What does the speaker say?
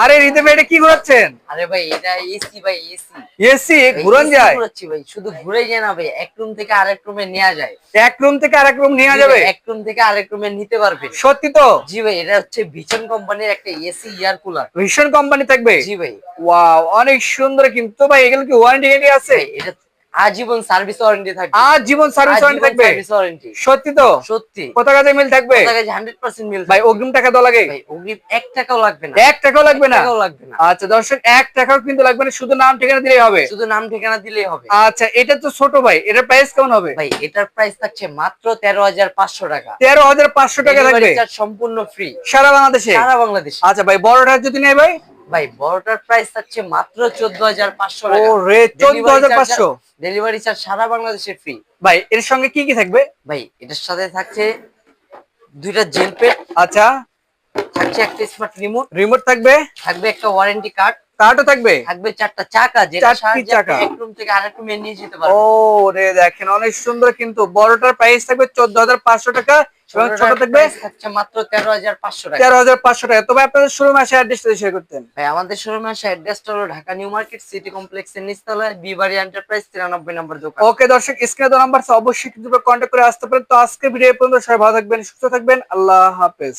আরে রিতে ভাই এটা কি ঘোরাচ্ছেন? আরে ভাই এটা এসি ভাই, এসি। এসি ঘুরন যায়? ঘোরাচ্ছি ভাই, শুধু ঘুরে যায় না ভাই, এক রুম থেকে আরেক রুমে নেওয়া যায়। এক রুম থেকে আরেক রুম নেওয়া জি যাবে? ভাই, এক রুম থেকে আরেক রুমে নিতে পারবেন। সত্যি তো? জি ভাই, এটা হচ্ছে ভিশন কোম্পানির একটা এসি এয়ার কুলার। ভীষণ কোম্পানি থাকবে? জি ভাই। ওয়াও, অনেক সুন্দর। কিন্তু ভাই এগুলো কি ওয়ারেন্টি গ্যারান্টি আছে? ভাই এটা আজীবন সার্ভিস ওয়ারেন্টি থাকবে। আজীবন সার্ভিস ওয়ারেন্টি আজীবন থাকবে? Service warranty. সত্যি তো? সত্যি। কত কাজে মিল থাকবে? কত টাকা 100% মিল ভাই থাকবে। অগ্রিম টাকা দেওয়া লাগে? ভাই অগ্রিম 1 টাকাও লাগবে না। 1 টাকাও লাগবে 1 না? টাকাও লাগবে না। আচ্ছা দর্শক, 1 টাকাও কিন্তু লাগবে না, শুধু নাম ঠিকানা দিলেই হবে। শুধু নাম ঠিকানা দিলেই হবে। আচ্ছা, এটা তো ছোট ভাই, এটার প্রাইস কেমন হবে? ভাই এটার প্রাইস থাকছে মাত্র 13,500 টাকা। 13,500 টাকা ডেলিভারি থাকবে চার্জ সম্পূর্ণ ফ্রি সারা বাংলাদেশে? সারা বাংলাদেশে। আচ্ছা ভাই, বড়টা যদি নেই ভাই? ভাই বড়টার প্রাইস থাকছে মাত্র 14,500 টাকা। ও রে, 14,500? ডেলিভারি চার্জ সারা বাংলাদেশে ফ্রি। ভাই এর সঙ্গে কি কি থাকবে? ভাই এটার সাথে থাকছে দুইটা জেল পেন, আচ্ছা, থাকছে একটা স্মার্ট রিমোট, রিমোট থাকবে? থাকবে একটা ওয়ারেন্টি কার্ড, কার্ডও থাকবে? থাকবে 4টা চাকা, যেটা 4টি সাহায্যে আপনি চাকা? এক রুম থেকে আরেক রুমে নিয়ে যেতে ও পারবেন। রে, দেখেন অনেক সুন্দর। কিন্তু বড়টার প্রাইস থাকবে 14,500 টাকা এবং ছোট ছোটটার থাকবে প্রাইস থাকছে মাত্র 13,500 টাকা। 13,500 টাকা। তবে আপনাদের শোরুমে আসে অ্যাড্রেসটা শেয়ার করতেন। ভাই আমাদের শোরুমে আসা অ্যাড্রেসটা হলো ঢাকা নিউ মার্কেট সিটি কমপ্লেক্সের নিচতলায়, বিবাড়ি এন্টারপ্রাইজ 93 নম্বর দোকান। ওকে দর্শক, স্ক্রিনে দেওয়া নাম্বার অবশ্যই কিন্তু কন্ট্যাক্ট করে আসতে পারেন। তো আজকে ভিডিও পর্যন্ত, সবাই ভালো থাকবেন, সুস্থ থাকবেন, আল্লাহ হাফেজ।